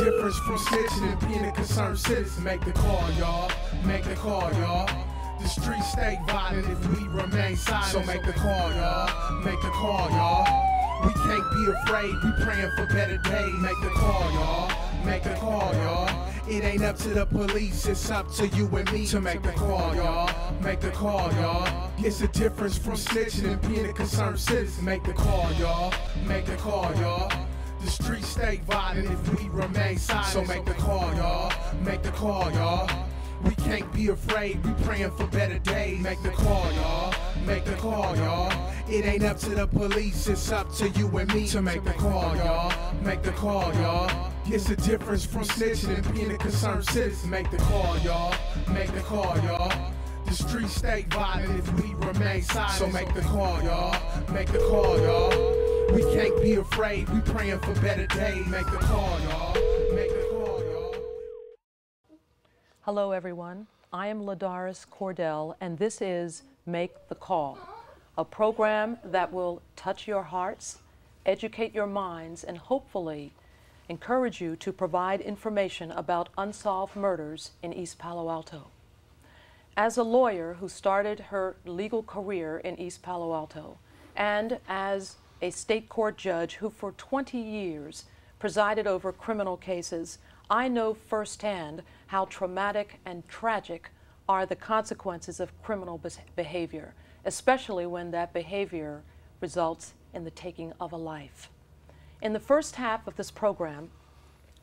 difference from snitching and being a concerned citizen. Make the call, y'all. Make the call, y'all. The streets stay violent if we remain silent. So make the call, y'all. Make the call, y'all. We can't be afraid. We praying for better days. Make the call, y'all. Make the call, y'all. It ain't up to the police, it's up to you and me to make the call, y'all. Make the call, y'all. It's a difference from snitching and being a concerned citizen. Make the call, y'all. Make the call, y'all. The streets stay violent if we remain silent. So make the call, y'all. Make the call, y'all. We can't be afraid, we praying for better days. Make the call, y'all. Make the call, y'all. It ain't up to the police, it's up to you and me to make the call, y'all. Make the call, y'all. It's a difference from snitching and being a concerned citizen. Make the call, y'all. Make the call, y'all. The streets stay violent if we remain silent. So make the call, y'all. Make the call, y'all. We can't be afraid, we praying for better days. Make the call, y'all. Make the call, y'all. Hello, everyone. I am Ladaris Cordell, and this is Make the Call, a program that will touch your hearts, educate your minds, and hopefully encourage you to provide information about unsolved murders in East Palo Alto. As a lawyer who started her legal career in East Palo Alto, and as a state court judge who for 20 years presided over criminal cases, I know firsthand how traumatic and tragic are the consequences of criminal behavior, especially when that behavior results in the taking of a life. In the first half of this program,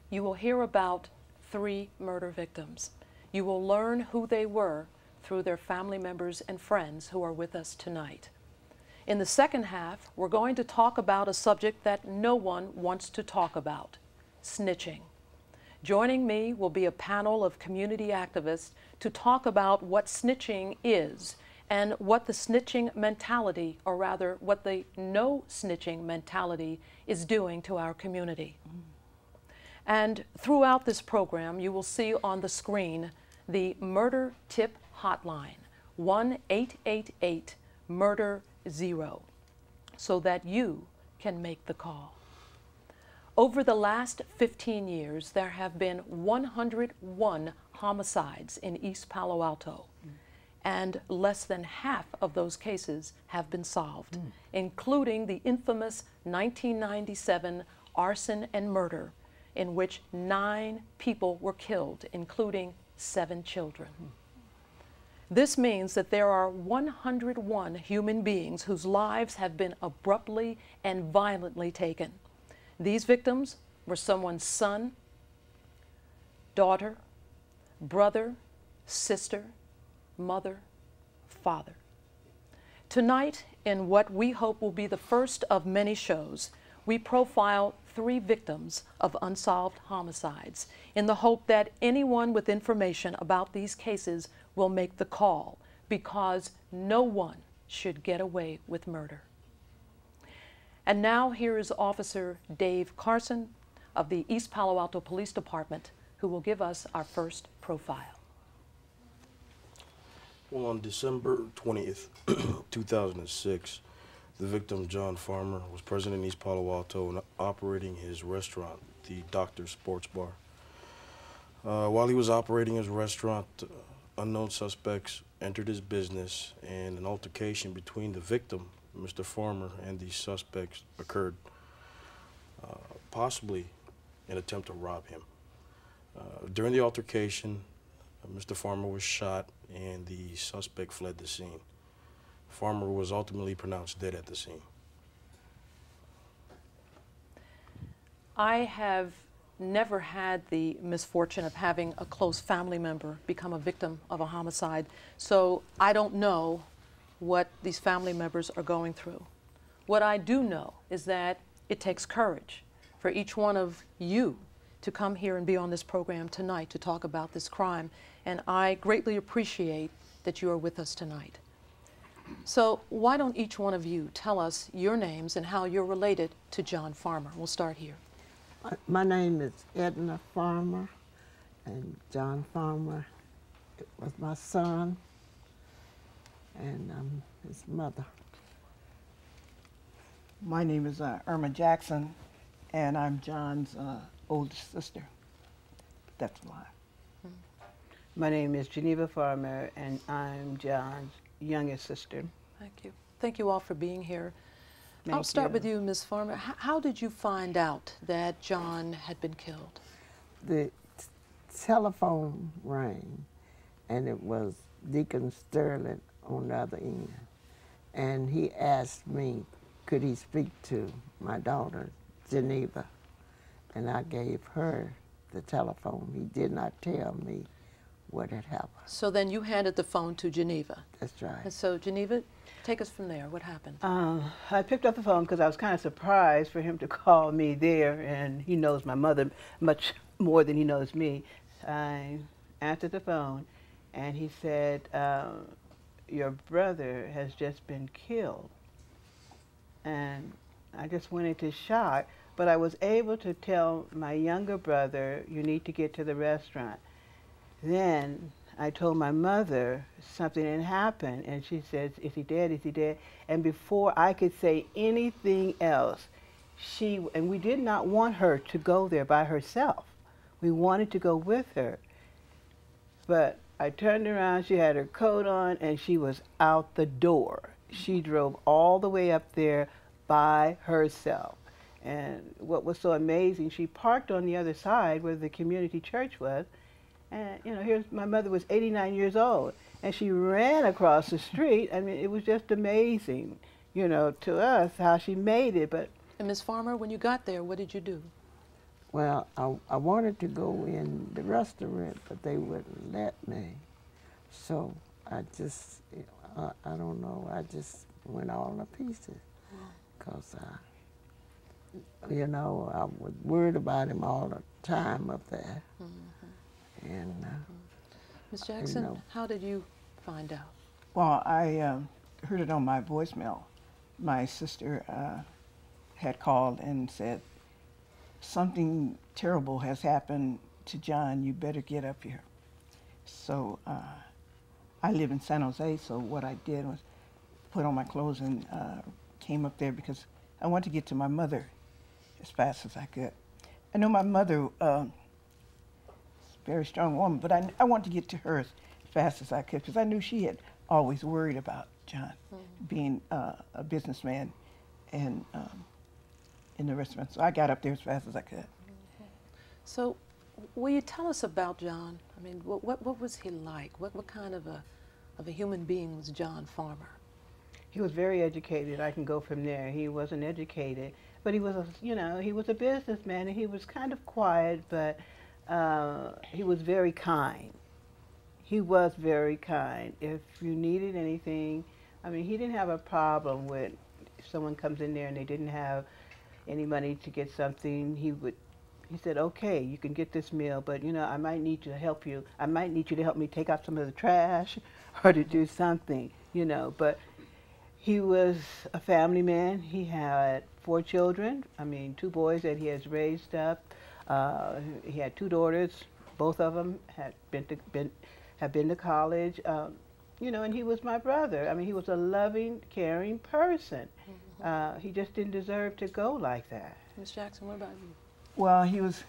you will hear about 3 murder victims. You will learn who they were through their family members and friends who are with us tonight. In the second half, we're going to talk about a subject that no one wants to talk about: snitching. Joining me will be a panel of community activists to talk about what snitching is and what the snitching mentality, or rather what the no snitching mentality, is doing to our community. And throughout this program, you will see on the screen the Murder Tip Hotline, 1-888-MURDER-0, so that you can make the call. Over the last 15 years, there have been 101 homicides in East Palo Alto, and less than half of those cases have been solved, including the infamous 1997 arson and murder, in which 9 people were killed, including 7 children. This means that there are 101 human beings whose lives have been abruptly and violently taken. These victims were someone's son, daughter, brother, sister, mother, father. Tonight, in what we hope will be the first of many shows, we profile 3 victims of unsolved homicides in the hope that anyone with information about these cases will make the call, because no one should get away with murder. And now here is Officer Dave Carson of the East Palo Alto Police Department, who will give us our first profile. Well, on December 20th, 2006, the victim, John Farmer, was present in East Palo Alto and operating his restaurant, the Doctor Sports Bar. While he was operating his restaurant, unknown suspects entered his business, and an altercation between the victim, Mr. Farmer, and the suspects occurred, possibly an attempt to rob him. During the altercation, Mr. Farmer was shot and the suspect fled the scene. Farmer was ultimately pronounced dead at the scene. I have never had the misfortune of having a close family member become a victim of a homicide, so I don't know what these family members are going through. What I do know is that it takes courage for each one of you to come here and be on this program tonight to talk about this crime, and I greatly appreciate that you are with us tonight. So why don't each one of you tell us your names and how you're related to John Farmer? We'll start here. My name is Edna Farmer, and John Farmer was my son, and I'm his mother. My name is Irma Jackson, and I'm John's oldest sister. that's why. My name is Geneva Farmer, and I'm John's youngest sister. Thank you. Thank you all for being here. Thank I'll start you. with you, Ms. Farmer. How did you find out that John had been killed? The telephone rang, and it was Deacon Sterling on the other end. And he asked me, could he speak to my daughter, Geneva? And I gave her the telephone. He did not tell me what had happened. So then you handed the phone to Geneva. That's right. And so, Geneva, take us from there. What happened? I picked up the phone because I was kind of surprised for him to call me there, and he knows my mother much more than he knows me. I answered the phone, and he said, your brother has just been killed. And I just went into shock, but I was able to tell my younger brother, you need to get to the restaurant. Then I told my mother something had happened, and she said, is he dead, is he dead? And before I could say anything else, and we did not want her to go there by herself. We wanted to go with her. But I turned around, she had her coat on, and she was out the door. She drove all the way up there by herself. And what was so amazing, she parked on the other side where the community church was. And, you know, here's my mother was 89 years old, and she ran across the street. I mean, it was just amazing, you know, to us how she made it. But And Ms. Farmer, when you got there, what did you do? Well, I wanted to go in the restaurant, but they wouldn't let me. So I just, I don't know, I just went all to pieces. Because, you know, I was worried about him all the time up there. And, Ms. Jackson, you know. how did you find out? Well, I heard it on my voicemail. My sister had called and said, something terrible has happened to John, you better get up here. So I live in San Jose, so what I did was put on my clothes and came up there because I wanted to get to my mother as fast as I could. I know my mother is a very strong woman, but I wanted to get to her as fast as I could because I knew she had always worried about John being a businessman and in the restaurant. So I got up there as fast as I could. So, will you tell us about John? I mean, what was he like? What kind of a human being was John Farmer? he was very educated. I can go from there. He wasn't educated, but he was he was a businessman, and he was kind of quiet, but he was very kind. He was very kind. If you needed anything, I mean, he didn't have a problem with if someone comes in there and they didn't have any money to get something, he said, okay, you can get this meal, but I might need to help you. I might need you to help me take out some of the trash or to do something, but he was a family man. He had 4 children, 2 boys that he has raised up. He had 2 daughters. Both of them had been to college, and he was my brother. I mean, he was a loving, caring person. Mm-hmm. He just didn't deserve to go like that. Ms. Jackson, what about you? Well, he was,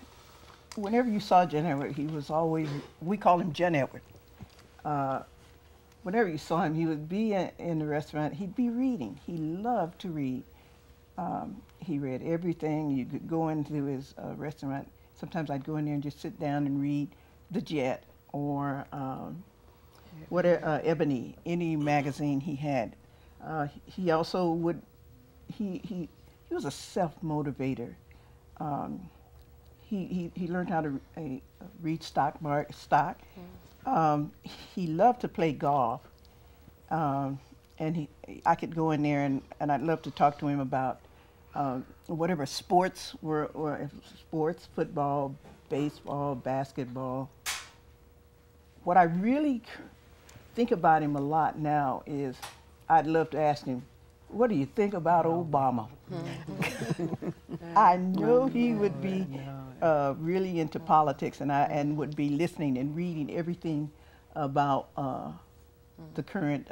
whenever you saw Jen Edward, he was always, we call him Jen Edward. Whenever you saw him, he would be in the restaurant, he'd be reading. He loved to read. He read everything. You could go into his restaurant. Sometimes I'd go in there and just sit down and read The Jet or Ebony, any magazine he had. He also would, he was a self-motivator. He learned how to read stock. He loved to play golf, and I could go in there and I'd love to talk to him about whatever sports were, or sports, football, baseball, basketball. What I really think about him a lot now is I'd love to ask him, what do you think about Obama? I know he would be really into politics, and would be listening and reading everything about the current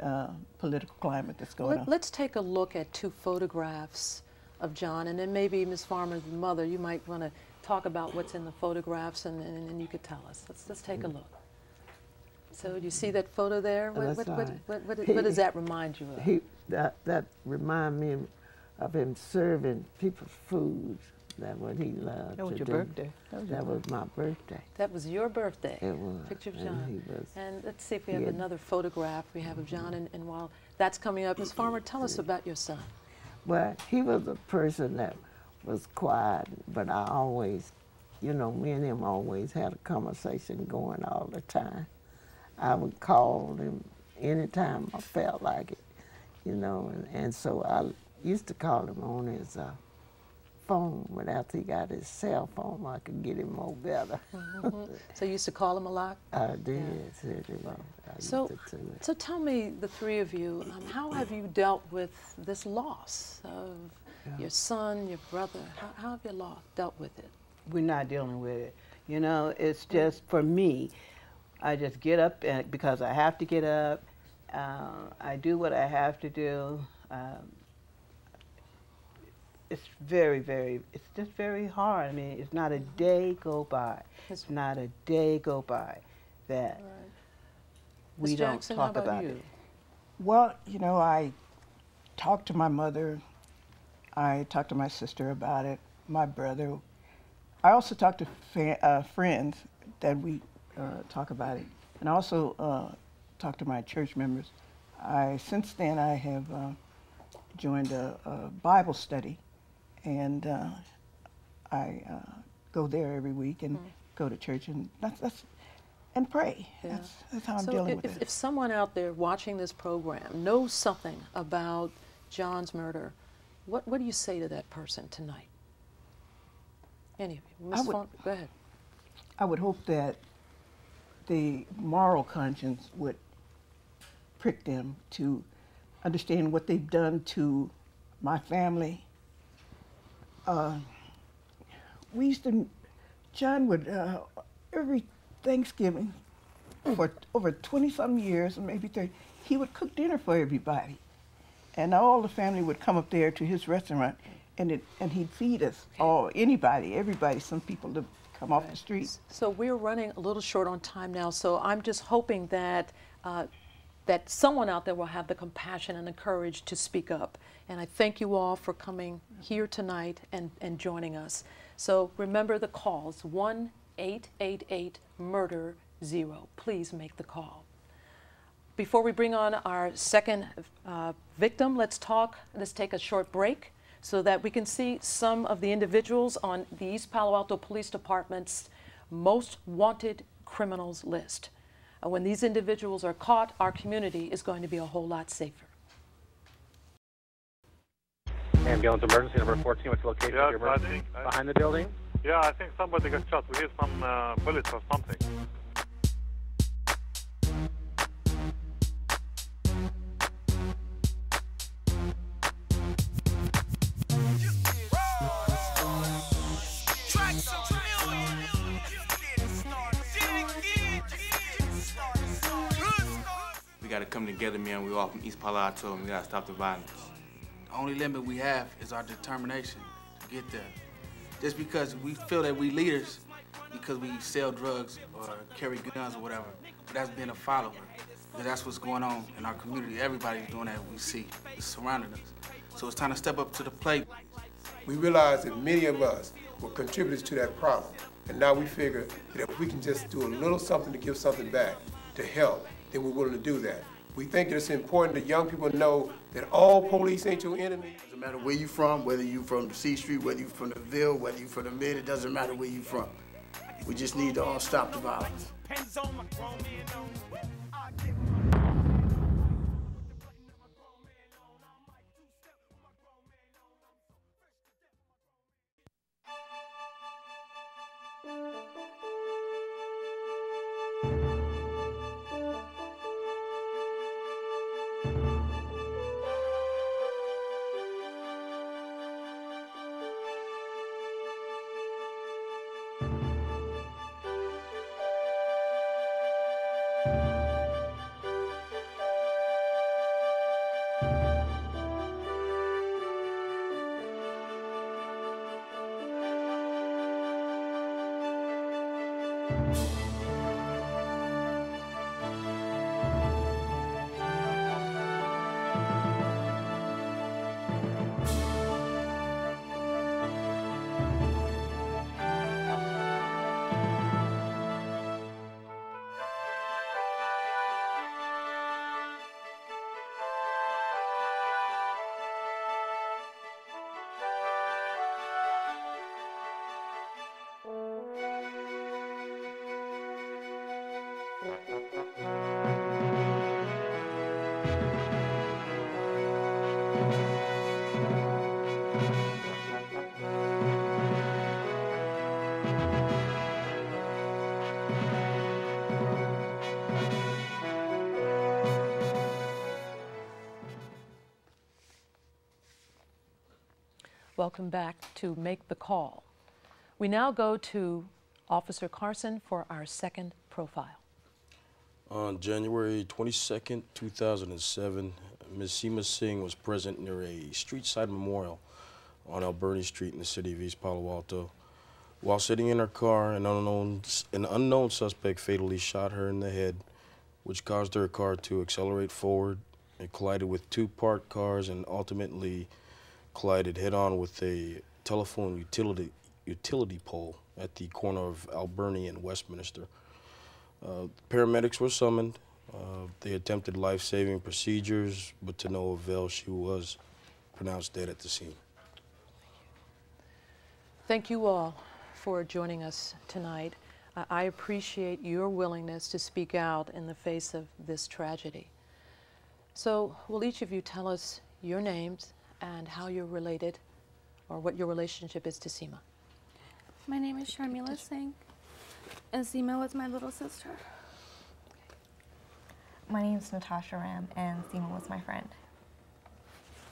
political climate that's going on. Let's take a look at 2 photographs of John, and then maybe Ms. Farmer's mother, you might want to talk about what's in the photographs, and you could tell us. Let's take a look. So you see that photo there? What does that remind you of? That remind me of him serving people food. That what he loved. That was to your do. birthday. That was my birthday. That was your birthday. It was. Picture of And John. he was. And let's see if we have another photograph we have of John. And while that's coming up, Ms. Farmer, tell us about your son. Well, he was a person that was quiet, but I always, you know, me and him always had a conversation going all the time. I would call him anytime I felt like it, you know, and so I used to call him on his phone, but after he got his cell phone, I could get him more better. So you used to call him a lot? I did, you know, I used to do it. So tell me, the three of you, how have you dealt with this loss of your son, your brother? How have you dealt with it? We're not dealing with it. You know, it's just, for me, I just get up because I have to get up. I do what I have to do. It's it's just very hard. I mean, it's not a day go by. It's not a day go by that we don't Jackson, talk how about you? it. Well, you know, I talked to my mother. I talked to my sister about it, my brother. I also talked to friends that we talk about it. And I also talked to my church members. Since then, I have joined a Bible study, and I go there every week and go to church, and and pray. Yeah. That's how I'm So dealing with it. If someone out there watching this program knows something about John's murder, what do you say to that person tonight? Any of you? Ms. Funk, go ahead. I would hope that the moral conscience would prick them to understand what they've done to my family. John would, every Thanksgiving for over 20-some years, or maybe 30, he would cook dinner for everybody. And all the family would come up there to his restaurant, and he'd feed us, or everybody, some people to come off the street. So we're running a little short on time now, so I'm just hoping that that someone out there will have the compassion and the courage to speak up. And I thank you all for coming here tonight and joining us. So remember the calls, 1-888-MURDER-0. Please make the call. Before we bring on our second victim, let's take a short break so that we can see some of the individuals on the East Palo Alto Police Department's most wanted criminals list. When these individuals are caught, our community is going to be a whole lot safer. Ambulance emergency number 14, what's the location of your emergency? Behind the building? Yeah, I think somebody got shot. We hear some bullets or something. We gotta come together, man. We all from East Palo Alto, and we gotta stop the violence. The only limit we have is our determination to get there. Just because we feel that we leaders, because we sell drugs or carry guns or whatever, but that's being a follower. Because that's what's going on in our community. Everybody's doing that, we see. It's surrounding us. So it's time to step up to the plate. We realized that many of us were contributors to that problem. And now we figure that if we can just do a little something to give something back, to help, then we're willing to do that. We think that it's important that young people know that all police ain't your enemy. Doesn't matter where you're from, whether you're from C Street, whether you're from the Ville, whether you're from the Mid, it doesn't matter where you're from. We just need to all stop the violence. Welcome back to Make the Call. We now go to Officer Carson for our second profile. On January 22nd, 2007, Ms. Seema Singh was present near a street-side memorial on Alberni Street in the city of East Palo Alto. While sitting in her car, an unknown suspect fatally shot her in the head, which caused her car to accelerate forward. It collided with two parked cars and ultimately collided head-on with a telephone utility pole at the corner of Alberni and Westminster. Paramedics were summoned. They attempted life-saving procedures, but to no avail. She was pronounced dead at the scene. Thank you all for joining us tonight. I appreciate your willingness to speak out in the face of this tragedy. So will each of you tell us your names and how you're related, or what your relationship is to Seema? My name is Sharmila Singh, and Seema was my little sister. My name is Natasha Ram, and Seema was my friend.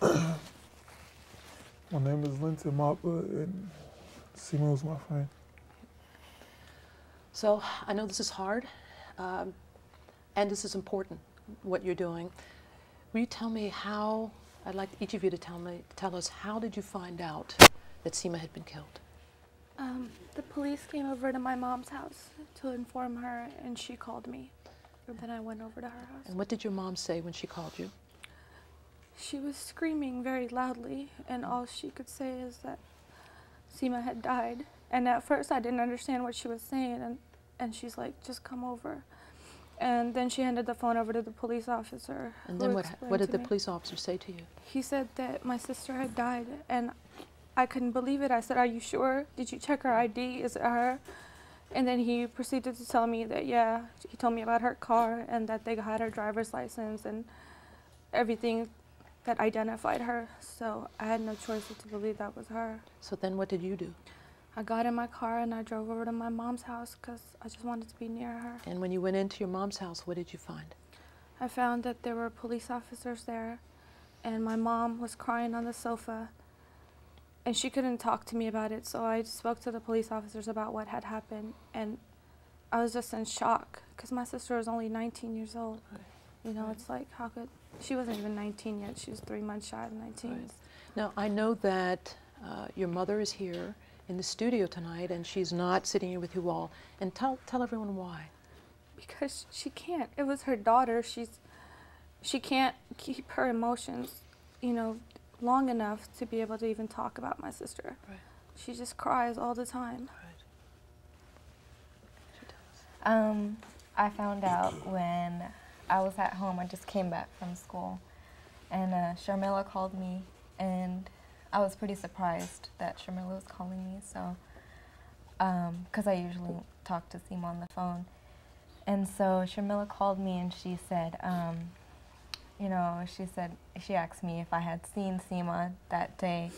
My name is Linton Mappa, and Seema was my friend. So I know this is hard, and this is important, what you're doing. Will you tell me how, I'd like each of you to tell us, how did you find out that Seema had been killed? The police came over to my mom's house to inform her, and she called me. And then I went over to her house. And what did your mom say when she called you? She was screaming very loudly, and all she could say is that Seema had died. And at first I didn't understand what she was saying, and she's like, just come over. And then she handed the phone over to the police officer. And then what did the police officer say to you? He said that my sister had died, and I couldn't believe it. I said, are you sure? Did you check her ID? Is it her? And then he proceeded to tell me that, yeah, he told me about her car and that they had her driver's license and everything that identified her. So I had no choice but to believe that was her. So then what did you do? I got in my car and I drove over to my mom's house because I just wanted to be near her. And when you went into your mom's house, what did you find? I found that there were police officers there, and my mom was crying on the sofa, and she couldn't talk to me about it, so I spoke to the police officers about what had happened, and I was just in shock because my sister was only 19 years old. Right. You know, it's like, how could, she wasn't even 19 yet, she was 3 months shy of 19. Right. Now, I know that your mother is here in the studio tonight, and she's not sitting here with you all. And tell everyone why. Because she can't. It was her daughter. She can't keep her emotions, you know, long enough to be able to even talk about my sister. Right. She just cries all the time. Right. I found out when I was at home. I just came back from school, and Sharmila called me, and I was pretty surprised that Sharmila was calling me, so, because I usually talk to Seema on the phone. And so Sharmila called me and she said, you know, she asked me if I had seen Seema that day.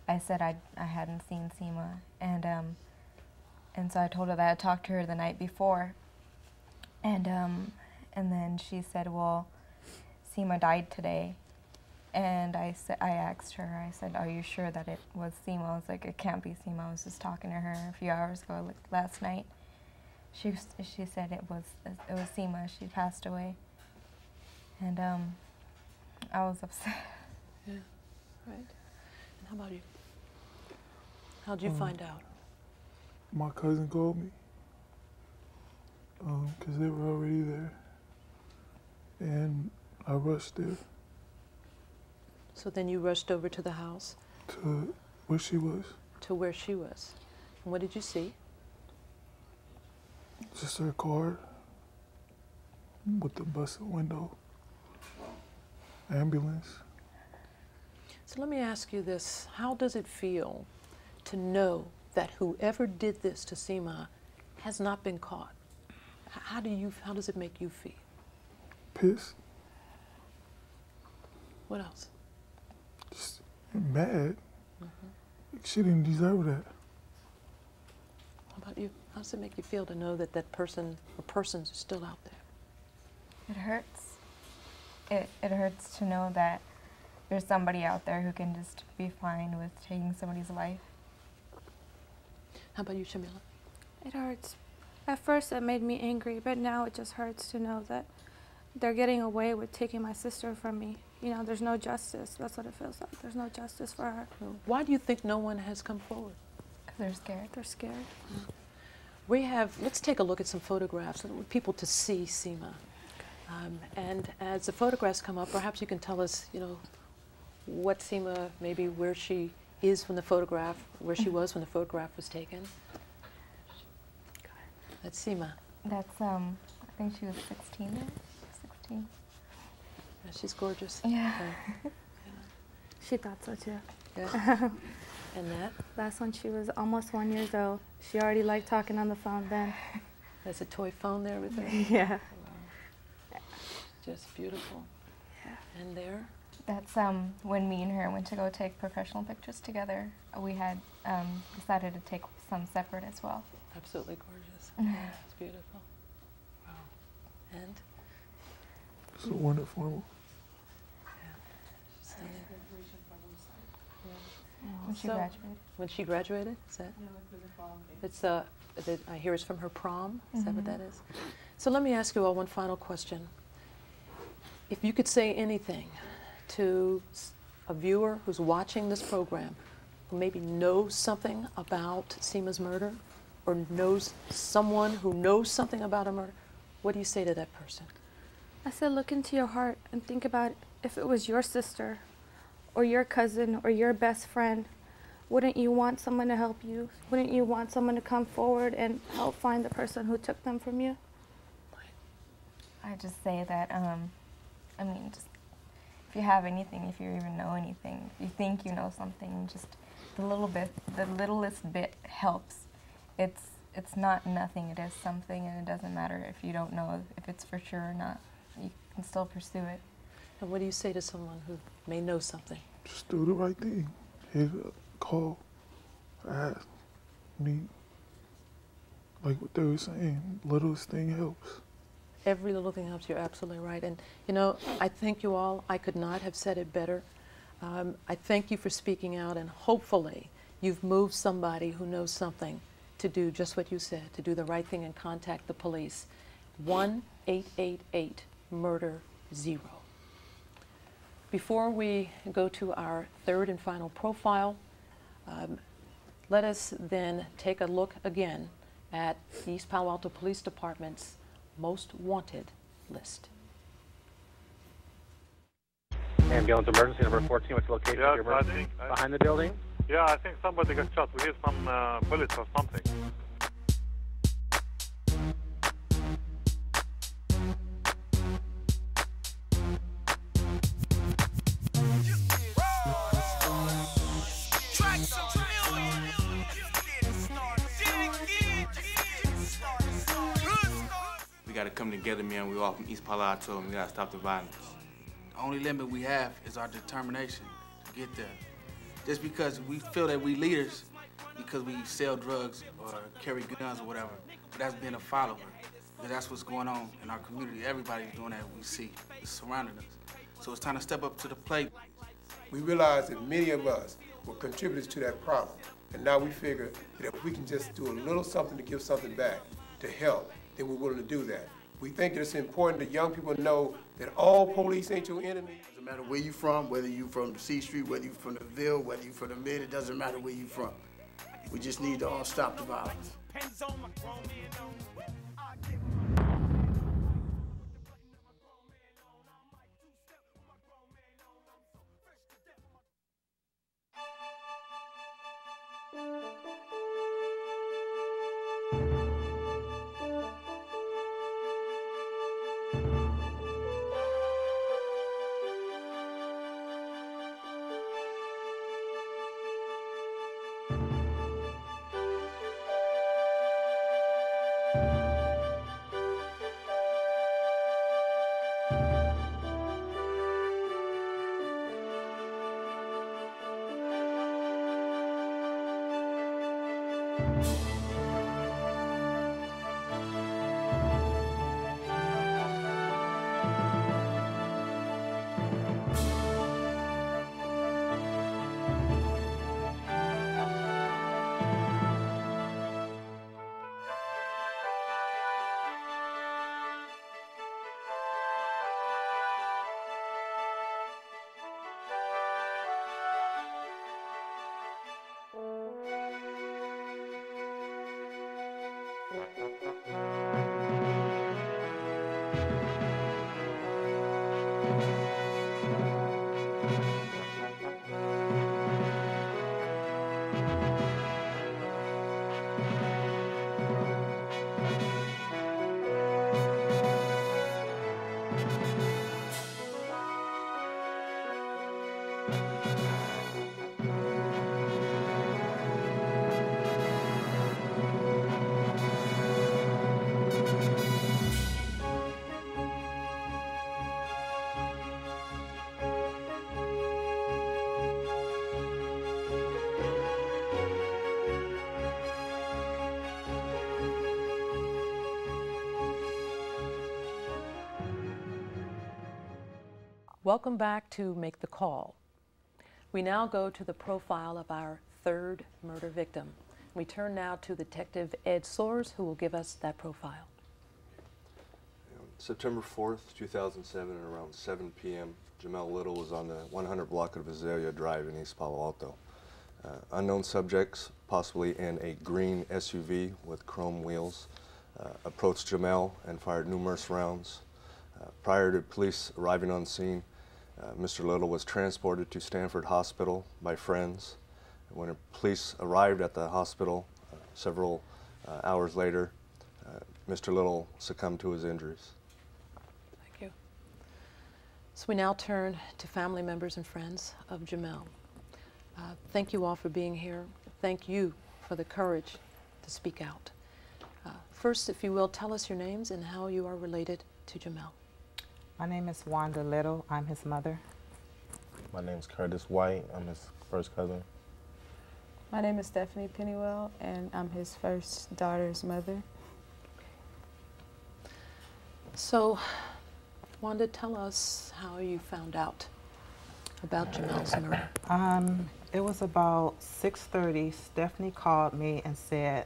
I said I hadn't seen Seema, and so I told her that I had talked to her the night before. And then she said, well, Seema died today. And I asked her, I said, are you sure that it was Seema? I was like, it can't be Seema. I was just talking to her a few hours ago, like last night. She said it was Seema. She passed away. And I was upset. Yeah, right. And how about you? How'd you find out? My cousin called me because they were already there. And I rushed there. So then you rushed over to the house? To where she was. To where she was. And what did you see? Just her car with the busted window. Ambulance. So let me ask you this. How does it feel to know that whoever did this to Seema has not been caught? How does it make you feel? Pissed. What else? Just mad. She didn't deserve that. How about you? How does it make you feel to know that that person or persons are still out there? It hurts. It hurts to know that there's somebody out there who can just be fine with taking somebody's life. How about you, Shamila? It hurts. At first it made me angry, but now it just hurts to know that they're getting away with taking my sister from me. You know, there's no justice. That's what it feels like. There's no justice for her. Why do you think no one has come forward? Because they're scared. They're scared. Let's take a look at some photographs. I want people to see Seema. And as the photographs come up, perhaps you can tell us, what Seema, maybe where she is when the photograph, where she was when the photograph was taken. That's Seema. That's, I think she was 16 there. 16. Yeah, she's gorgeous. Yeah. She thought so too. Yeah. And that? That's when she was almost 1 year old. She already liked talking on the phone then. There's a toy phone there with her? Yeah. Wow. Just beautiful. Yeah. And there? That's when me and her went to go take professional pictures together. We had decided to take some separate as well. Absolutely gorgeous. Yeah, it's beautiful. Wow. And? It's a wonderful. When she graduated. When she graduated? Is that? It's I hear it's from her prom. Is that what that is? So let me ask you all one final question. If you could say anything to a viewer who's watching this program, who maybe knows something about Seema's murder, or knows someone who knows something about a murder, what do you say to that person? I said, look into your heart and think about if it was your sister or your cousin or your best friend, wouldn't you want someone to help you? Wouldn't you want someone to come forward and help find the person who took them from you? I just say that, I mean, just if you have anything, if you even know anything, if you think you know something, just the littlest bit helps. It's not nothing, it is something, and it doesn't matter if you don't know if it's for sure or not. You can still pursue it. And what do you say to someone who may know something? Just do the right thing. Hit up, call, ask, meet. Like what they were saying, littlest thing helps. Every little thing helps. You're absolutely right. And I thank you all. I could not have said it better. I thank you for speaking out, and hopefully you've moved somebody who knows something to do just what you said, to do the right thing and contact the police. 1-888-MURDER-0. Before we go to our third and final profile, let us then take a look again at the East Palo Alto Police Department's most wanted list. Ambulance emergency number 14, what's the location of your emergency? Behind the building? Yeah, I think somebody got shot. We hear some bullets or something. We gotta come together, man. We all from East Palo Alto, and we gotta stop the violence. The only limit we have is our determination to get there. Just because we feel that we leaders, because we sell drugs or carry guns or whatever, but that's being a follower. Because that's what's going on in our community. Everybody's doing that, we see. It's surrounding us. So it's time to step up to the plate. We realize that many of us were contributors to that problem. And now we figure that if we can just do a little something to give something back, to help, then we're willing to do that. We think that it's important that young people know that all police ain't your enemy. Doesn't matter where you from, whether you from C Street, whether you from the Ville, whether you from the Mid, it doesn't matter where you from. We just need to all stop the violence. Thank you. Welcome back to Make the Call. We now go to the profile of our third murder victim. We turn now to Detective Ed Soares, who will give us that profile. September 4th, 2007, at around 7 p.m., Jamel Little was on the 100 block of Azalea Drive in East Palo Alto. Unknown subjects, possibly in a green SUV with chrome wheels, approached Jamel and fired numerous rounds. Prior to police arriving on scene, Mr. Little was transported to Stanford Hospital by friends. When police arrived at the hospital several hours later, Mr. Little succumbed to his injuries. Thank you. So we now turn to family members and friends of Jamel. Thank you all for being here. Thank you for the courage to speak out. First, if you will, tell us your names and how you are related to Jamel. My name is Wanda Little. I'm his mother. My name is Curtis White. I'm his first cousin. My name is Stephanie Pennywell, and I'm his first daughter's mother. So, Wanda, tell us how you found out about Jamel's murder. It was about 6:30. Stephanie called me and said,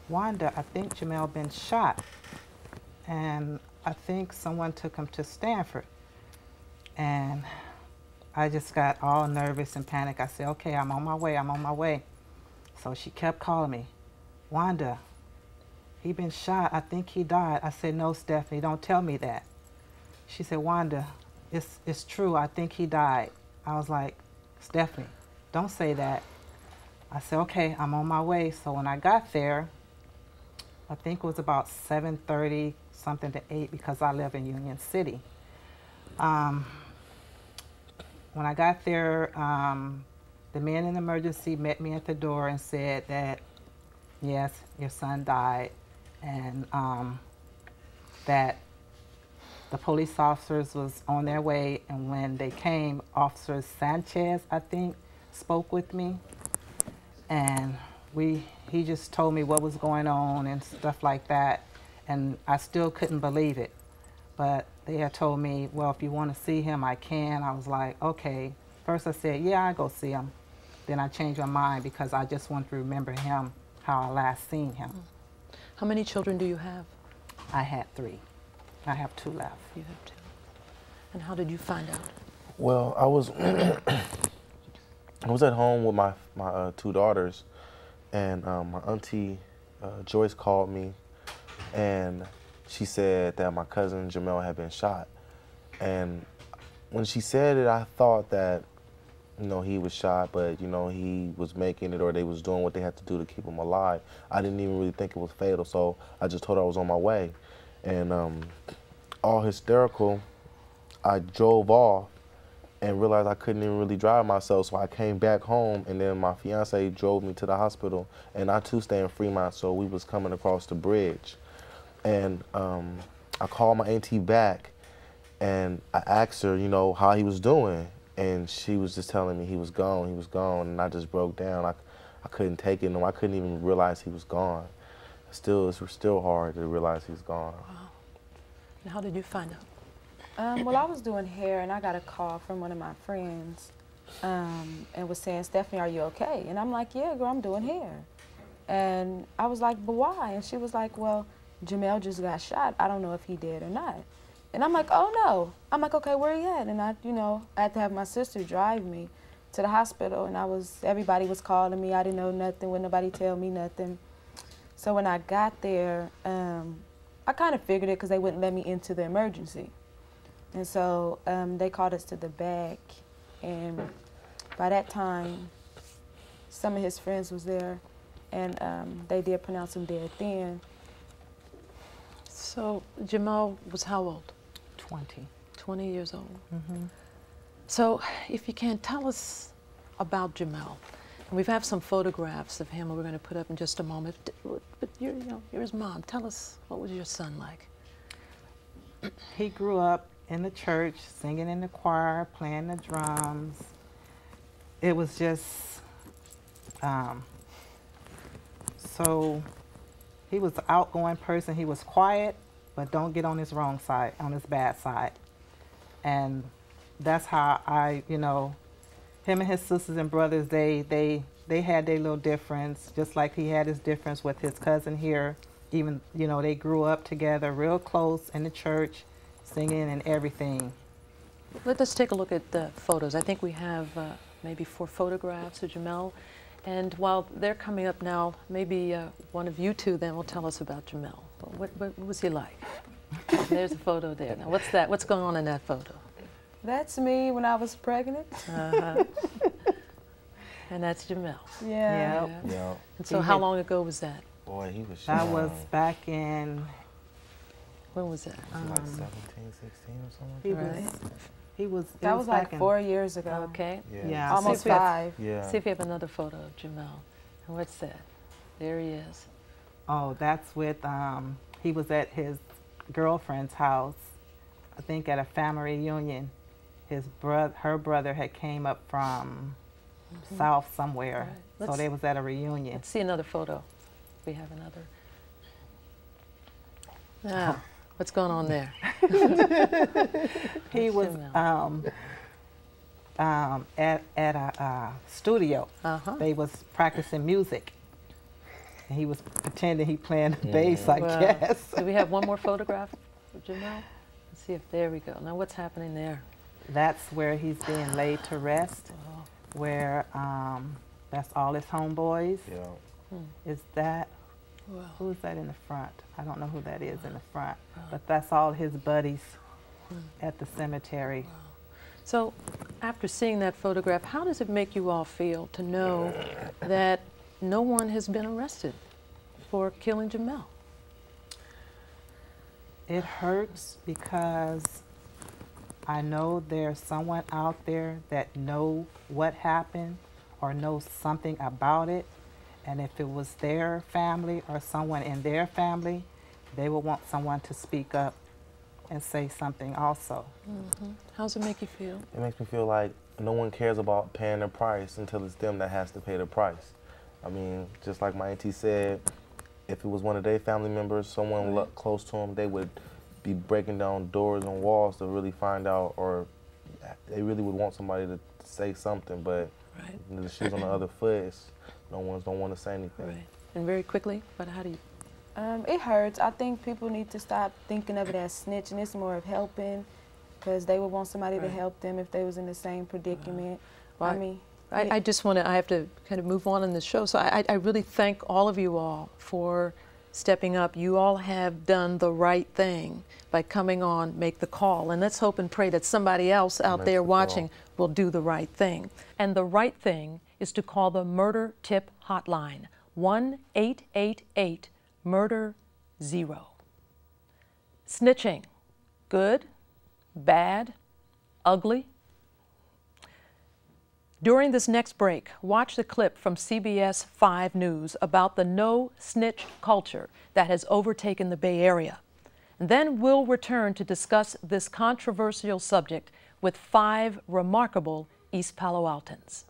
Wanda, I think Jamel been shot. And I think someone took him to Stanford. And I just got all nervous and panicked. I said, okay, I'm on my way, I'm on my way. So she kept calling me, Wanda, he been shot, I think he died. I said, no, Stephanie, don't tell me that. She said, Wanda, it's true, I think he died. I was like, Stephanie, don't say that. I said, okay, I'm on my way. So when I got there, I think it was about 7:30, something to 8, because I live in Union City. When I got there, the man in emergency met me at the door and said that, yes, your son died, and that the police officers was on their way, and when they came, Officer Sanchez, I think, spoke with me, and he just told me what was going on and stuff like that, and I still couldn't believe it. But they had told me, well, if you want to see him, I can. I was like, okay. First I said, yeah, I'll go see him. Then I changed my mind because I just want to remember him, how I last seen him. How many children do you have? I had 3. I have 2 left. You have 2. And how did you find out? Well, I was I was at home with my 2 daughters, and my auntie Joyce called me, and she said that my cousin Jamel had been shot. And when she said it, I thought that, you know, he was shot, but, you know, he was making it, or they was doing what they had to do to keep him alive. I didn't even really think it was fatal, so I just told her I was on my way. And all hysterical, I drove off and realized I couldn't even really drive myself, so I came back home, and then my fiance drove me to the hospital, and I too stay in Fremont, so we was coming across the bridge. And I called my auntie back, and I asked her, you know, how he was doing, and she was just telling me he was gone, and I just broke down. I couldn't take it. No, I couldn't even realize he was gone. It's still hard to realize he's gone. Wow. And how did you find out? Well, I was doing hair, and I got a call from one of my friends and was saying, Stephanie, are you okay? And I'm like, yeah, girl, I'm doing hair. And I was like, but why? And she was like, well, Jamel just got shot. I don't know if he did or not. And I'm like, oh, no. I'm like, okay, where he at? And I had to have my sister drive me to the hospital, and everybody was calling me. I didn't know nothing. Wouldn't nobody tell me nothing. So when I got there, I kind of figured it because they wouldn't let me into the emergency. And so they called us to the back, and by that time, some of his friends was there, and they did pronounce him dead then. So Jamel was how old? 20. 20 years old. Mm-hmm. So if you can, tell us about Jamel. And we have some photographs of him we're going to put up in just a moment. But you're his mom. Tell us, what was your son like? He grew up in the church, singing in the choir, playing the drums. It was just, so he was an outgoing person. He was quiet, but don't get on his wrong side, on his bad side. And that's how him and his sisters and brothers, they had their little difference, just like he had his difference with his cousin here. Even, they grew up together real close in the church, singing and everything. Let us take a look at the photos. I think we have maybe 4 photographs of Jamel. And while they're coming up now, maybe one of you two then will tell us about Jamel. What was he like? There's a photo there. Now, what's that? What's going on in that photo? That's me when I was pregnant. Uh-huh. And that's Jamel. Yeah. Yeah. And so how long ago was that? Boy, he was That was back in... When was that? Like 17, 16 or something? That was like 4 years ago. Okay. Yeah. Almost 5. Yeah. See if we have another photo of Jamel. And what's that? There he is. Oh, that's with, he was at his girlfriend's house, I think at a family reunion. Her brother had came up from south somewhere, right. So they was at a reunion. Let's see another photo. We have another. Now, what's going on there? He was at a studio. They was practicing music. And he was pretending he playing the bass, I guess. Do we have one more photograph of Jamel? Let's see if, there we go. Now what's happening there? That's where he's being laid to rest, where that's all his homeboys. Yeah. Is that, who's that in the front? I don't know who that is in the front, but that's all his buddies at the cemetery. So after seeing that photograph, how does it make you all feel to know that no one has been arrested for killing Jamel? It hurts because I know there's someone out there that knows what happened or knows something about it, and if it was their family or someone in their family, they would want someone to speak up and say something also. How does it make you feel? It makes me feel like no one cares about paying the price until it's them that has to pay the price. I mean, just like my auntie said, if it was one of their family members, someone close to them, they would be breaking down doors and walls to really find out, or they really would want somebody to say something, but the shoes on the other foot, no one's don't want to say anything. Right. And very quickly, but how do you? It hurts. I think people need to stop thinking of it as snitching. It's more of helping, because they would want somebody to help them if they was in the same predicament. Well, I mean, I just want to, I have to kind of move on in this show. So I really thank all of you all for stepping up. You all have done the right thing by coming on Make the Call. And let's hope and pray that somebody else out there watching will do the right thing. And the right thing is to call the Murder Tip Hotline, 1-888-MURDER-0. Snitching, good, bad, ugly? During this next break, watch the clip from CBS 5 News about the no-snitch culture that has overtaken the Bay Area. And then we'll return to discuss this controversial subject with 5 remarkable East Palo Altans.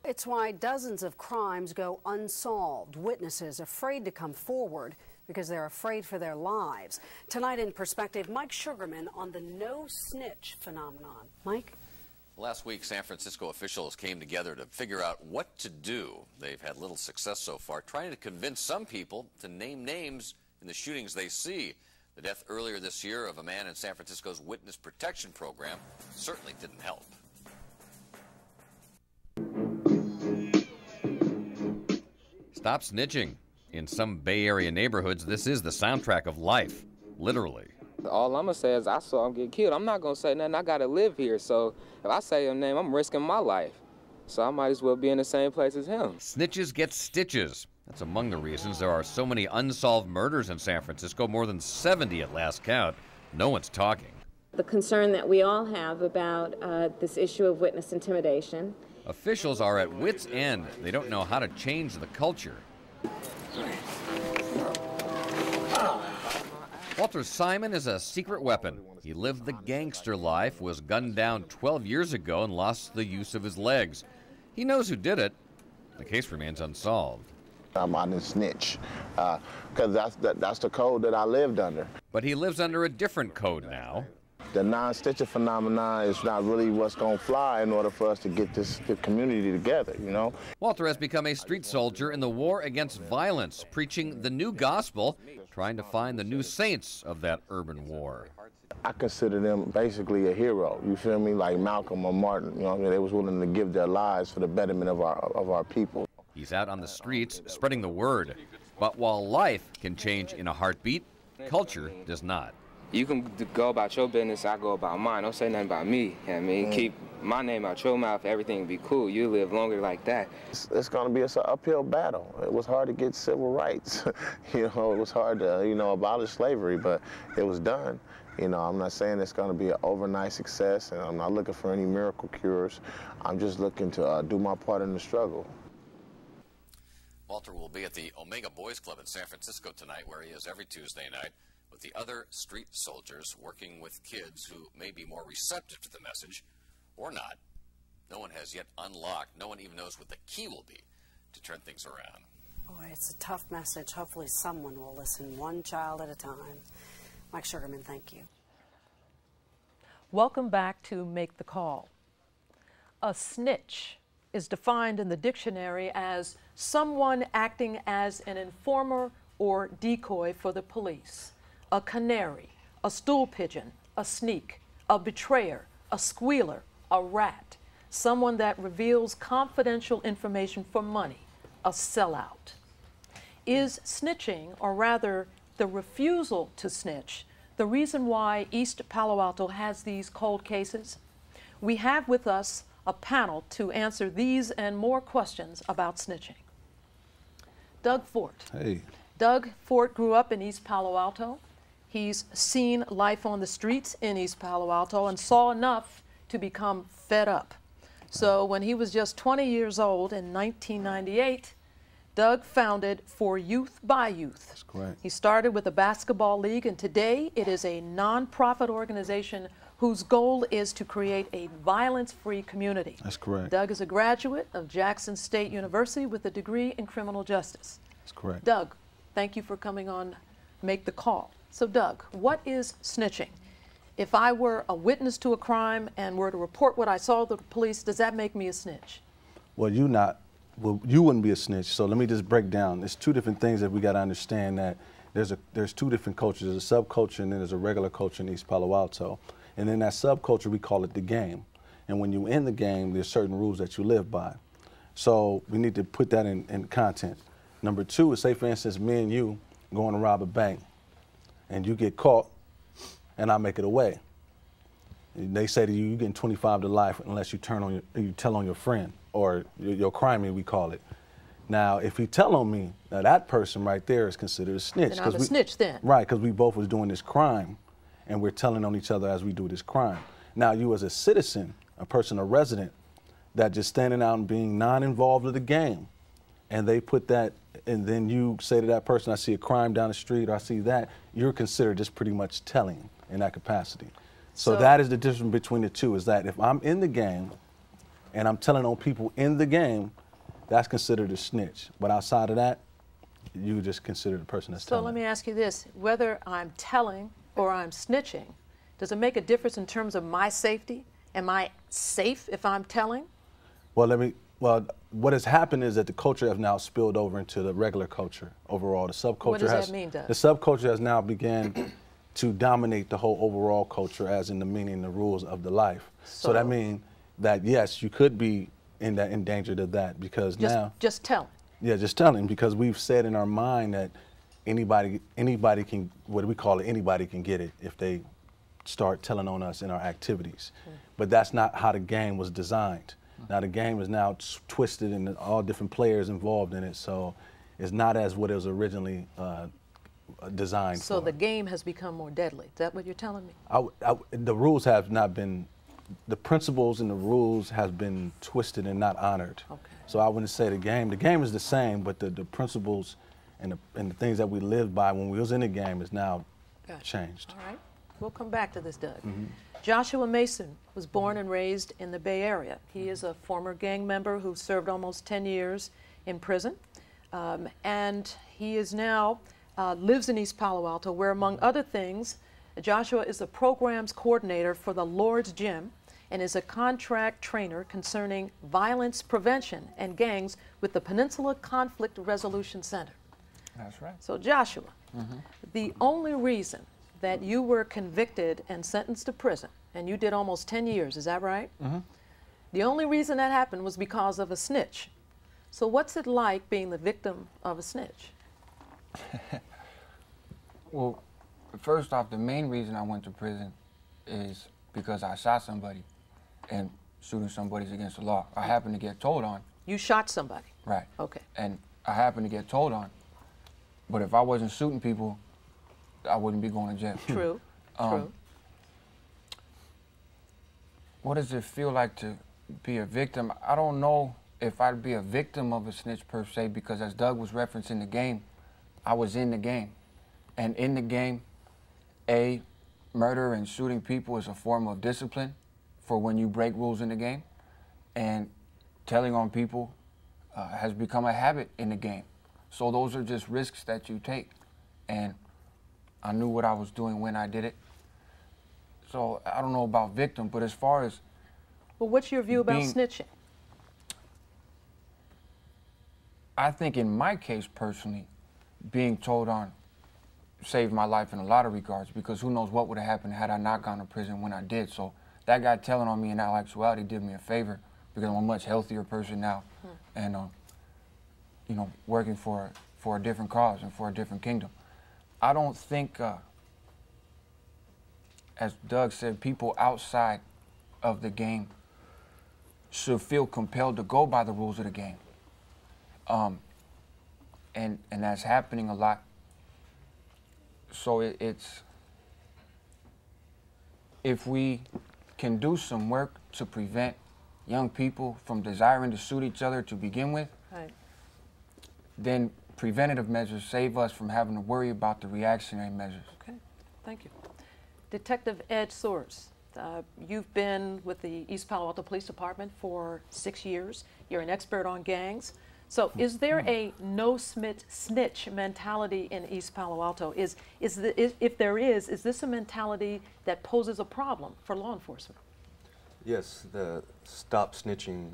It's why dozens of crimes go unsolved. Witnesses afraid to come forward because they're afraid for their lives. Tonight in Perspective, Mike Sugarman on the no-snitch phenomenon. Mike? Last week, San Francisco officials came together to figure out what to do. They've had little success so far, trying to convince some people to name names in the shootings they see. The death earlier this year of a man in San Francisco's witness protection program certainly didn't help. Stop snitching. In some Bay Area neighborhoods, this is the soundtrack of life, literally. All I'm going to say is I saw him get killed. I'm not going to say nothing. I got to live here. So if I say your name, I'm risking my life. So I might as well be in the same place as him. Snitches get stitches. That's among the reasons there are so many unsolved murders in San Francisco, more than 70 at last count. No one's talking. The concern that we all have about this issue of witness intimidation. Officials are at wit's end. They don't know how to change the culture. Walter Simon is a secret weapon. He lived the gangster life, was gunned down 12 years ago, and lost the use of his legs. He knows who did it. The case remains unsolved. I'm on the snitch, because that's the code that I lived under. But he lives under a different code now. The non-snitcher phenomenon is not really what's going to fly in order for us to get the community together, you know? Walter has become a street soldier in the war against violence, preaching the new gospel, trying to find the new saints of that urban war. I consider them basically a hero, you feel me? Like Malcolm or Martin, you know what I mean? They was willing to give their lives for the betterment of our people. He's out on the streets spreading the word. But while life can change in a heartbeat, culture does not. You can go about your business, I go about mine. Don't say nothing about me. You know what I mean? Keep my name out your mouth, everything will be cool. You live longer like that. It's going to be an uphill battle. It was hard to get civil rights. You know, it was hard to, abolish slavery, but it was done. You know, I'm not saying it's going to be an overnight success, and I'm not looking for any miracle cures. I'm just looking to do my part in the struggle. Walter will be at the Omega Boys Club in San Francisco tonight, where he is every Tuesday night, with the other street soldiers working with kids who may be more receptive to the message or not. No one has yet unlocked, no one even knows what the key will be to turn things around. Boy, it's a tough message. Hopefully someone will listen, one child at a time. Mike Sugarman, thank you. Welcome back to Make the Call. A snitch is defined in the dictionary as someone acting as an informer or decoy for the police. A canary, a stool pigeon, a sneak, a betrayer, a squealer, a rat, someone that reveals confidential information for money, a sellout. Is snitching, or rather the refusal to snitch, the reason why East Palo Alto has these cold cases? We have with us a panel to answer these and more questions about snitching. Doug Fort. Hey. Doug Fort grew up in East Palo Alto. He's seen life on the streets in East Palo Alto and saw enough to become fed up. So when he was just 20 years old in 1998, Doug founded For Youth by Youth. That's correct. He started with a basketball league, and today it is a nonprofit organization whose goal is to create a violence-free community. That's correct. Doug is a graduate of Jackson State University with a degree in criminal justice. That's correct. Doug, thank you for coming on Make the Call. So Doug, what is snitching? If I were a witness to a crime and were to report what I saw to the police, does that make me a snitch? Well, you wouldn't be a snitch. So let me just break down. There's two different things that we got to understand, that there's two different cultures. There's a subculture and then there's a regular culture in East Palo Alto. And in that subculture, we call it the game. And when you're in the game, there's certain rules that you live by. So we need to put that in content. Number two is, say for instance, me and you going to rob a bank, and you get caught, and I make it away. And they say to you, you're getting 25 to life unless you tell on your friend, or your crime, we call it. Now, if you tell on me, now that person right there is considered a snitch. Then I'm a snitch then. Right, because we both was doing this crime, and we're telling on each other as we do this crime. Now, you as a citizen, a person, a resident, that just standing out and being non-involved with the game, and they put that, and then you say to that person, I see a crime down the street, or I see that, you're considered just pretty much telling in that capacity. So that is the difference between the two, is that if I'm in the game, and I'm telling on people in the game, that's considered a snitch. But outside of that, you just consider the person that's telling. So let me ask you this, whether I'm telling or I'm snitching, does it make a difference in terms of my safety? Am I safe if I'm telling? Well, what has happened is that the culture has now spilled over into the regular culture overall. The subculture What does that mean, Doug? The subculture has now began to dominate the whole overall culture, as in the meaning, the rules of the life. So that means that yes, you could be in danger of that, because just telling. Yeah, just telling, because we've said in our mind that anybody can, what do we call it? Anybody can get it if they start telling on us in our activities. But that's not how the game was designed. Now the game is now twisted and all different players involved in it, so it's not as what it was originally designed So for. the game has become more deadly. Is that what you're telling me? The rules have not been, the principles and the rules have been twisted and not honored. Okay. So I wouldn't say the game is the same, but the principles and the things that we lived by when we was in the game is now changed. All right. We'll come back to this, Doug. Joshua Mason was born and raised in the Bay Area. He is a former gang member who served almost 10 years in prison. And he is now lives in East Palo Alto, where, among other things, Joshua is the programs coordinator for the Lord's Gym and is a contract trainer concerning violence prevention and gangs with the Peninsula Conflict Resolution Center. That's right. So Joshua, the only reason that you were convicted and sentenced to prison, and you did almost 10 years, is that right? The only reason that happened was because of a snitch. So what's it like being the victim of a snitch? Well, first off, the main reason I went to prison is because I shot somebody, and shooting somebody is against the law. I happened to get told on. You shot somebody? Right. Okay. And I happened to get told on. But if I wasn't shooting people, I wouldn't be going to jail. True. True. What does it feel like to be a victim? I don't know if I'd be a victim of a snitch per se, because as Doug was referencing the game, I was in the game. And in the game, murder and shooting people is a form of discipline for when you break rules in the game. And telling on people has become a habit in the game. So those are just risks that you take. And I knew what I was doing when I did it. So I don't know about victim, but as far as... Well, what's your view about snitching? I think in my case, personally, being told on saved my life in a lot of regards, because who knows what would have happened had I not gone to prison when I did. So that guy telling on me in all actuality did me a favor, because I'm a much healthier person now, and you know, working for a different cause and for a different kingdom. I don't think, as Doug said, people outside of the game should feel compelled to go by the rules of the game. And that's happening a lot. So it's, if we can do some work to prevent young people from desiring to shoot each other to begin with, then preventative measures save us from having to worry about the reactionary measures. Okay, thank you. Detective Ed Soares, you've been with the East Palo Alto Police Department for 6 years. You're an expert on gangs. So is there a no-snitch mentality in East Palo Alto? If there is this a mentality that poses a problem for law enforcement? Yes, the stop snitching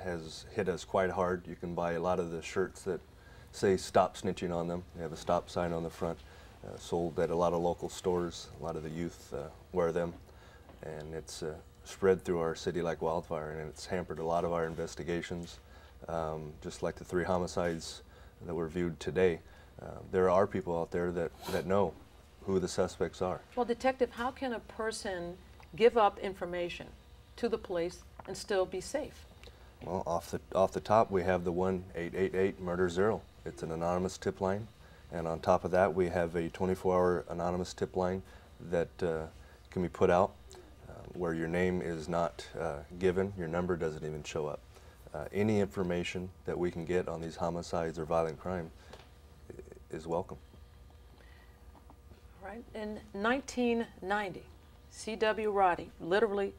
has hit us quite hard. You can buy a lot of the shirts that say stop snitching on them. They have a stop sign on the front, sold at a lot of local stores. A lot of the youth wear them, and it's spread through our city like wildfire, and it's hampered a lot of our investigations. Just like the 3 homicides that were viewed today, there are people out there that know who the suspects are. Well, Detective, how can a person give up information to the police and still be safe? Well, off the top, we have the 1-888-MURDER-0. It's an anonymous tip line, and on top of that, we have a 24-hour anonymous tip line that can be put out where your name is not given, your number doesn't even show up. Any information that we can get on these homicides or violent crime is welcome. Right. In 1990, C.W. Roddy literally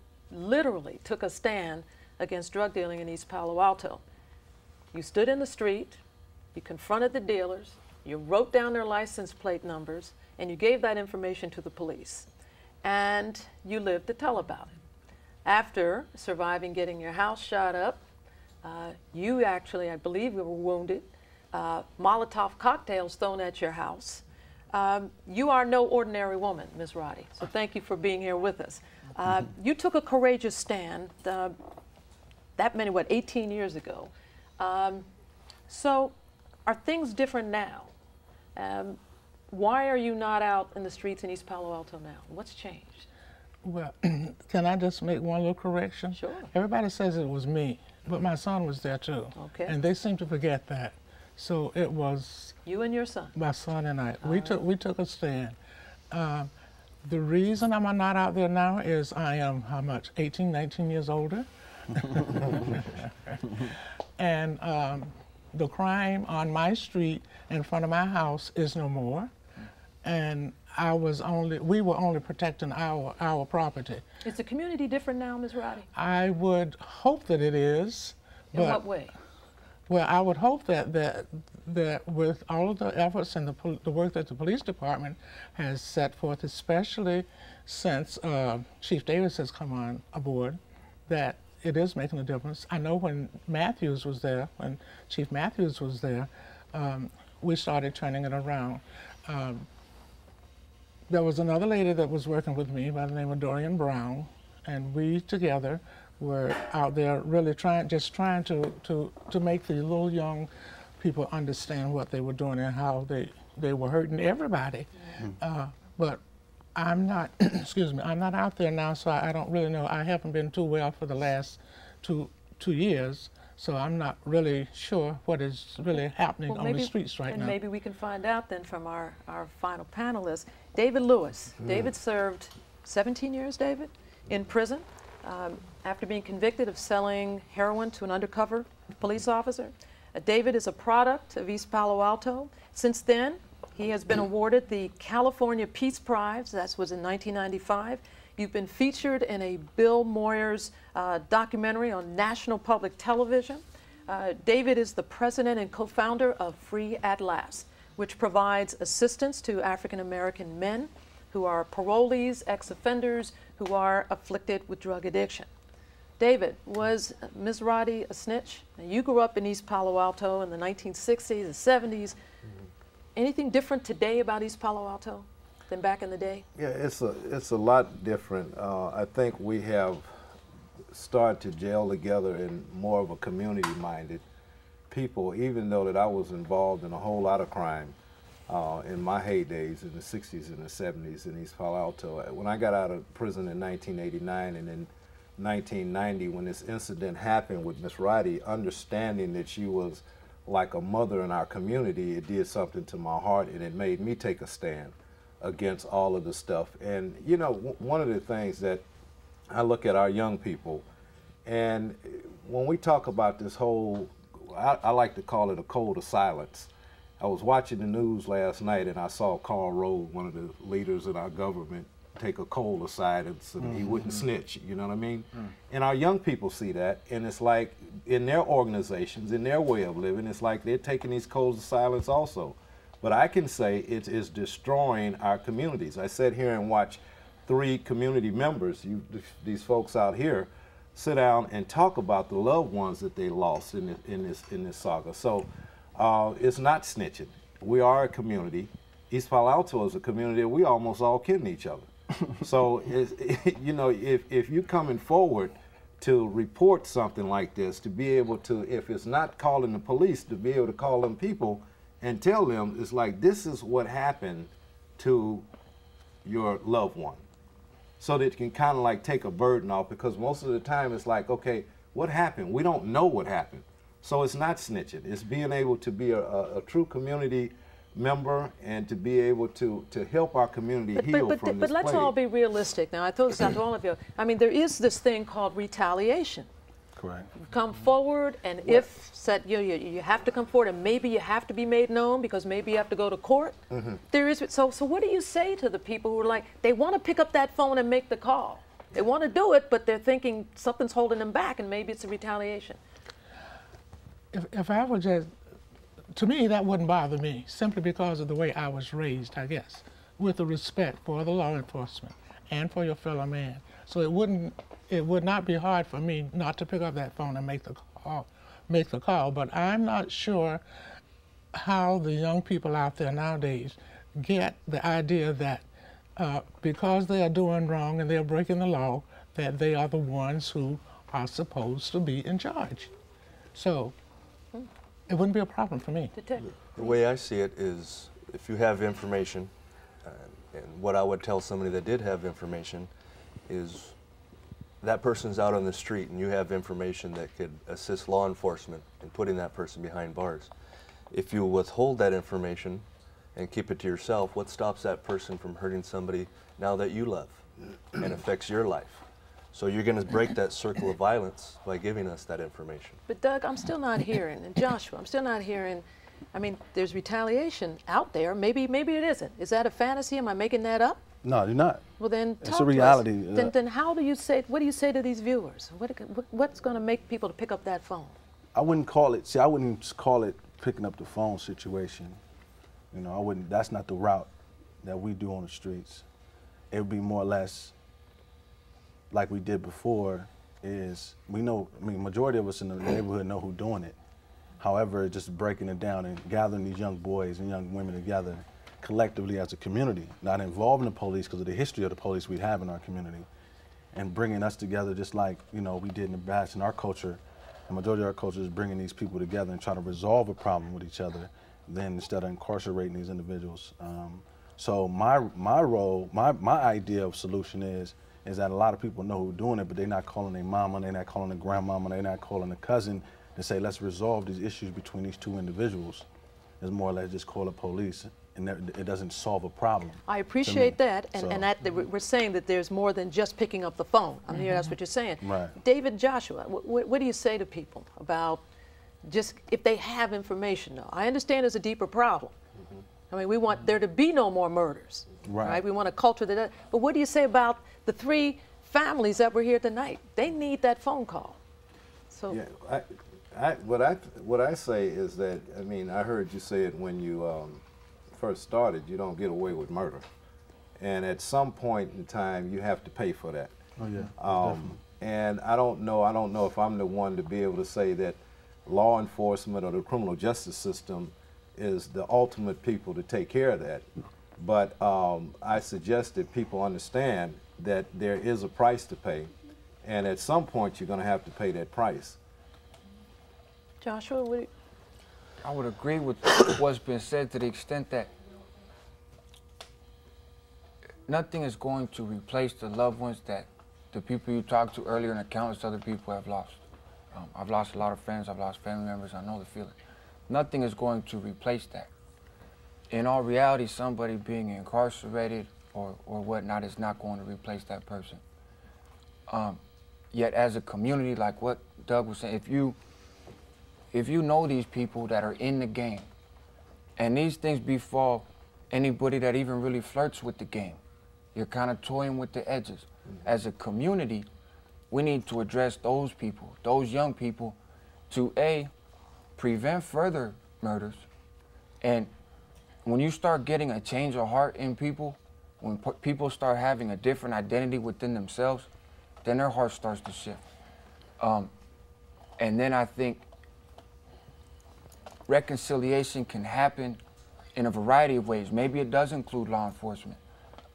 took a stand against drug dealing in East Palo Alto. You stood in the street, you confronted the dealers, you wrote down their license plate numbers, and you gave that information to the police. And you lived to tell about it. After surviving getting your house shot up, you actually, I believe, were wounded, Molotov cocktails thrown at your house. You are no ordinary woman, Ms. Roddy, so thank you for being here with us. You took a courageous stand that many, 18 years ago. So are things different now? Why are you not out in the streets in East Palo Alto now? What's changed? Well, can I just make one little correction? Sure. Everybody says it was me, but my son was there too. Okay. And they seem to forget that. So it was you and your son. My son and I. We took a stand. The reason I'm not out there now is I am how much? 18, 19 years older. And the crime on my street in front of my house is no more. And we were only protecting our property. Is the community different now, Ms. Roddy? I would hope that it is. In what way? Well, I would hope that with all of the efforts and the work that the police department has set forth, especially since Chief Davis has come on aboard, that it is making a difference. I know when Chief Matthews was there, we started turning it around. There was another lady that was working with me by the name of Dorian Brown, and we together were out there really trying to make the little young people understand what they were doing and how they were hurting everybody. But I'm not, excuse me, I'm not out there now, so I don't really know. I haven't been too well for the last two years, so I'm not really sure what is really happening on the streets right now. And maybe we can find out then from our final panelist, David Lewis. David served 17 years, David, in prison. After being convicted of selling heroin to an undercover police officer. David is a product of East Palo Alto. Since then, he has been awarded the California Peace Prize. That was in 1995. You've been featured in a Bill Moyers documentary on National Public Television. David is the president and co-founder of Free at Last, which provides assistance to African American men who are parolees, ex-offenders, who are afflicted with drug addiction. David, was Ms. Roddy a snitch? Now, you grew up in East Palo Alto in the 1960s, the 70s. Anything different today about East Palo Alto than back in the day? Yeah, it's a lot different. I think we have started to gel together in more of a community-minded people, even though that I was involved in a whole lot of crime in my heydays in the 60s and the 70s in East Palo Alto. When I got out of prison in 1989 and in 1990, when this incident happened with Miss Roddy, understanding that she was like a mother in our community, it did something to my heart, and it made me take a stand against all of the stuff. And you know, one of the things that I look at our young people, and when we talk about this whole, I like to call it a code of silence. I was watching the news last night and I saw Karl Rove, one of the leaders in our government, take a cold aside and so he wouldn't snitch, you know what I mean? And our young people see that, and it's like in their organizations, in their way of living, it's like they're taking these codes of silence also. But I can say it is destroying our communities. I sat here and watched 3 community members, these folks out here, sit down and talk about the loved ones that they lost in this saga. So it's not snitching. We are a community. East Palo Alto is a community that we almost all kin each other. So, you know, if you're coming forward to report something like this, to be able to, if it's not calling the police, to be able to call them people and tell them, it's like, this is what happened to your loved one. So that you can kind of like take a burden off, because most of the time it's like, okay, what happened? We don't know what happened. So it's not snitching. It's being able to be a true community member and to be able to help our community heal from this But let's all be realistic now. I throw this out to all of you. I mean, there is this thing called retaliation. Correct. Come forward, and if said you have to come forward, and maybe you have to be made known because maybe you have to go to court. There is so what do you say to the people who are like, they want to pick up that phone and make the call, They want to do it, but they're thinking something's holding them back, and maybe it's a retaliation. If I were just, to me, that wouldn't bother me, simply because of the way I was raised, I guess, with the respect for the law enforcement and for your fellow man. So it would not be hard for me not to pick up that phone and make the call. But I'm not sure how the young people out there nowadays get the idea that because they are doing wrong and they're breaking the law, that they are the ones who are supposed to be in charge. So it wouldn't be a problem for me. The way I see it is, if you have information, and what I would tell somebody that did have information is, that person's out on the street and you have information that could assist law enforcement in putting that person behind bars. If you withhold that information and keep it to yourself, what stops that person from hurting somebody now that you love and affects your life? So you're going to break that circle of violence by giving us that information. But Doug, I'm still not hearing, and Joshua, I'm still not hearing, I mean, there's retaliation out there. Maybe it isn't. Is that a fantasy? Am I making that up? No, you're not. Well, then it's a reality. Then how do you say, what do you say to these viewers? What's going to make people to pick up that phone? I wouldn't call it, see, I wouldn't just call it picking up the phone situation. You know, I wouldn't, that's not the route that we do on the streets. It would be more or less like we did before, is we know, I mean, majority of us in the neighborhood know who's doing it. However, just breaking it down and gathering these young boys and young women together collectively as a community, not involving the police because of the history of the police we have in our community, and bringing us together just like, you know, we did in the past in our culture. The majority of our culture is bringing these people together and trying to resolve a problem with each other, then instead of incarcerating these individuals. So my role, my idea of solution is that a lot of people know who's doing it, but they're not calling their mama, they're not calling their grandmama, they're not calling a cousin to say, let's resolve these issues between these two individuals. It's more or less just call the police, and it doesn't solve a problem. I appreciate that, and we're saying that there's more than just picking up the phone. I'm here, that's what you're saying. Right. David, Joshua, what do you say to people about just if they have information, though? I understand there's a deeper problem. I mean, we want there to be no more murders, right? We want a culture that, but what do you say about the 3 families that were here tonight? They need that phone call. So yeah, what I say is that, I mean, I heard you say it when you first started, you don't get away with murder. And at some point in time, you have to pay for that. Oh, yeah. And I don't know if I'm the one to be able to say that law enforcement or the criminal justice system is the ultimate people to take care of that. But I suggest that people understand that there is a price to pay, and at some point you're going to have to pay that price. Joshua, I would agree with what's been said to the extent that nothing is going to replace the loved ones that the people you talked to earlier and the countless other people have lost. I've lost a lot of friends, I've lost family members, I know the feeling. Nothing is going to replace that. In all reality, somebody being incarcerated or whatnot is not going to replace that person. Yet as a community, like what Doug was saying, if you know these people that are in the game, and these things befall anybody that even really flirts with the game, you're kind of toying with the edges. As a community, we need to address those people, those young people, to A, prevent further murders. And when you start getting a change of heart in people, when people start having a different identity within themselves, then their heart starts to shift. And then I think reconciliation can happen in a variety of ways. Maybe it does include law enforcement,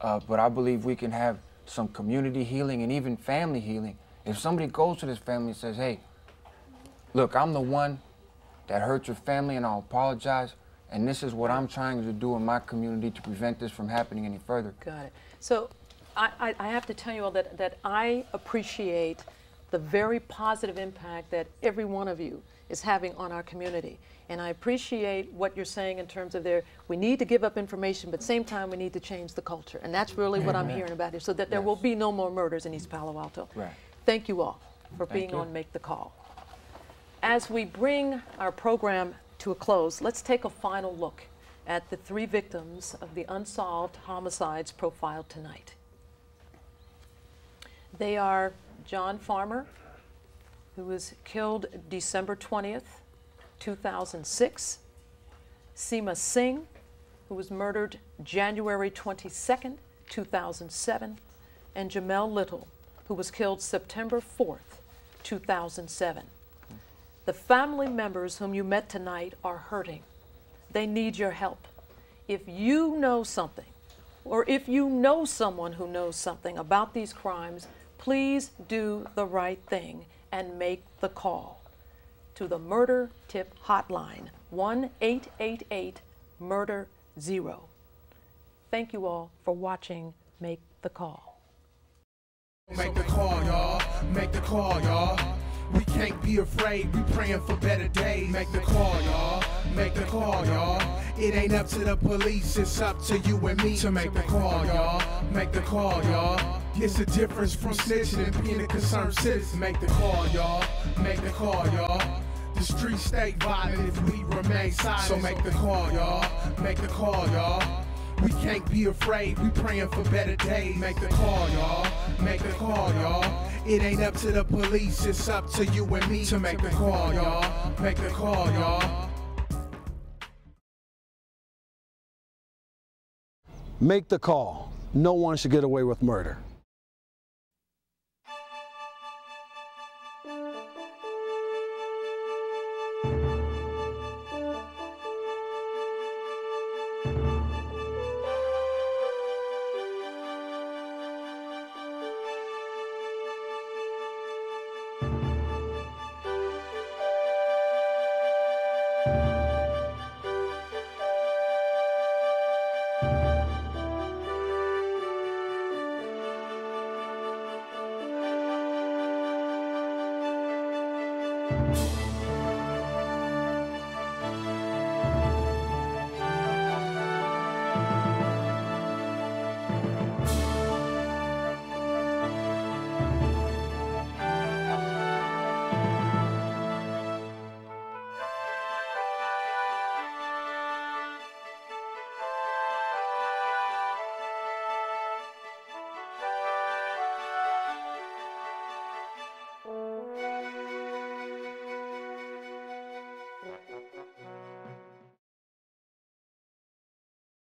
but I believe we can have some community healing and even family healing. If somebody goes to this family and says, hey, look, I'm the one that hurt your family and I'll apologize, and this is what I'm trying to do in my community to prevent this from happening any further. Got it. So I have to tell you all that I appreciate the very positive impact that every one of you is having on our community. And I appreciate what you're saying in terms of we need to give up information, but at the same time we need to change the culture. And that's really what I'm hearing about here, so that there will be no more murders in East Palo Alto. Right. Thank you all for being on Make the Call. As we bring our program to a close, let's take a final look at the 3 victims of the unsolved homicides profiled tonight. They are John Farmer, who was killed December 20th, 2006, Seema Singh, who was murdered January 22nd, 2007, and Jamel Little, who was killed September 4th, 2007. The family members whom you met tonight are hurting. They need your help. If you know something, or if you know someone who knows something about these crimes, please do the right thing and make the call to the Murder Tip Hotline, 1-888-MURDER-0. Thank you all for watching Make the Call. Make the call, y'all. Make the call, y'all. We can't be afraid. We praying for better days. Make the call, y'all. Make the call, y'all. It ain't up to the police. It's up to you and me to make the call, y'all. Make the call, y'all. It's a difference from snitching and being a concerned citizen. Make the call, y'all. Make the call, y'all. The streets stay violent if we remain silent. So make the call, y'all. Make the call, y'all. We can't be afraid, we praying for better days. Make the call, y'all. Make the call, y'all. It ain't up to the police, it's up to you and me to make the call, y'all. Make the call, y'all. Make the call. No one should get away with murder.